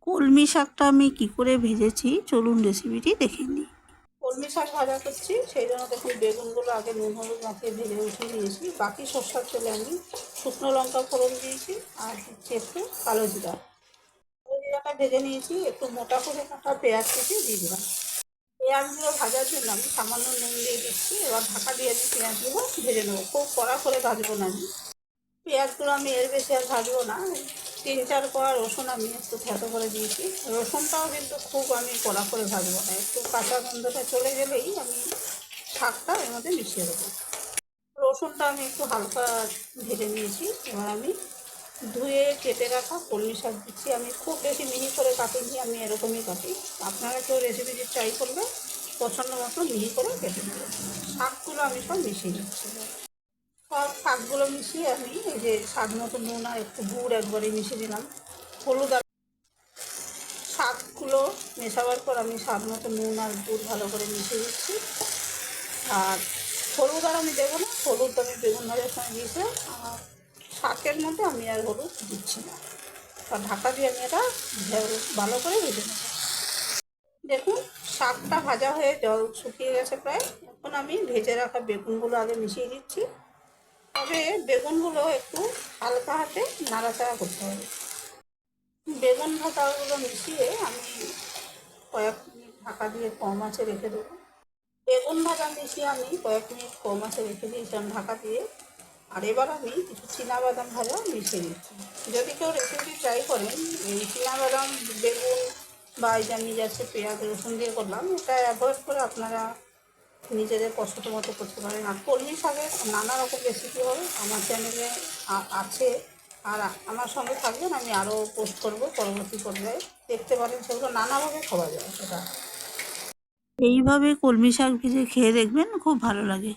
কলমি শাকটা আমি কি করে ভেজেছি চলুন রেসিপিটি দেখে নিই। কলমি শাক ভাজা করছি, সেই জন্য দেখুন বেগুনগুলো আগে নুন হলুদ মাখিয়ে ভেজে উঠিয়ে নিয়েছি। বাকি সরষের তেলে আমি শুকনো লঙ্কা ফোড়ন দিয়েছি আর হচ্ছে একটু কালো জিরা। কালো জিরাটা ভেজে নিয়েছি, একটু মোটা করে কাটা পেঁয়াজ কেটে দিয়ে দিলাম। পেঁয়াজগুলো ভাজার জন্য আমি সামান্য নুন দিয়ে দিচ্ছি। এবার ঢাকা দিয়ে আমি পেঁয়াজগুলো ভেজে নেবো, খুব কড়া করে ভাজবো না আমি। পেঁয়াজগুলো আমি এর বেশি আর ভাজবো না। 3-4 কোয়া রসুন আমি একটু থেতো করে দিয়েছি। রসুনটাও কিন্তু খুব আমি কড়া করে ভাজবো না, একটু কাঁচা গন্ধটা চলে গেলেই আমি শাকটা এর মধ্যে মিশিয়ে দেবো। রসুনটা আমি একটু হালকা ভেজে নিয়েছি। এবার আমি ধুয়ে কেটে রাখা কলমি শাক দিচ্ছি। আমি খুব বেশি মিহি করে কাটিনি, আমি এরকমই কাটি। আপনারা কেউ রেসিপিটি ট্রাই করলে পছন্দ মতো মিহি করে কেটে নেবেন। শাকগুলো আমি সব মিশিয়ে দিচ্ছি। সব শাকগুলো মিশিয়ে আমি এই যে স্বাদ মতো নুন আর একটু গুড় একবারে মিশিয়ে দিলাম। হলুদ আর শাকগুলো মেশাবার পর আমি স্বাদ মতো নুন আর গুড় ভালো করে মিশিয়ে দিচ্ছি। আর হলুদ আর আমি দেবো না, হলুদ আমি বেগুন ভাজার সময় দিয়েছিলাম। আর শাকের মধ্যে আমি আর হলুদ দিচ্ছি না। আর ঢাকা দিয়ে আমি এটা ভালো করে ভেজে নেব। দেখুন শাকটা ভাজা হয়ে জল শুকিয়ে গেছে প্রায়। এখন আমি ভেজে রাখা বেগুনগুলো আগে মিশিয়ে দিচ্ছি। তবে বেগুনগুলো একটু হালকা হাতে নাড়াচাড়া করতে হবে। বেগুন ভাজাগুলো মিশিয়ে আমি কয়েক মিনিট ঢাকা দিয়ে কম আঁচে রেখে দেবো। বেগুন ভাজা মিশিয়ে আমি কয়েক মিনিট কম আঁচে রেখে দিয়েছিলাম ঢাকা দিয়ে। আর এবার আমি কিছু চীনাবাদাম ভাজা মিশিয়ে দিচ্ছি। যদি কেউ রেসিপি ট্রাই করেন, এই চীনাবাদাম বেগুন বা এই যে আমি যাচ্ছে পেঁয়াজ রসুন দিয়ে করলাম, এটা অ্যাভয়েড করে আপনারা নিজেদের পছন্দ মতো করতে পারেন। আর কলমি শাকের নানা রকম রেসিপি হবে আমার চ্যানেলে আছে। আর আমার সঙ্গে থাকবেন, আমি আরও পোস্ট করবো পরবর্তী পর্যায়ে, দেখতে পারেন। সেগুলো নানাভাবে খাওয়া যায় এটা। এইভাবে কলমি শাক ভেজে খেয়ে দেখবেন, খুব ভালো লাগে।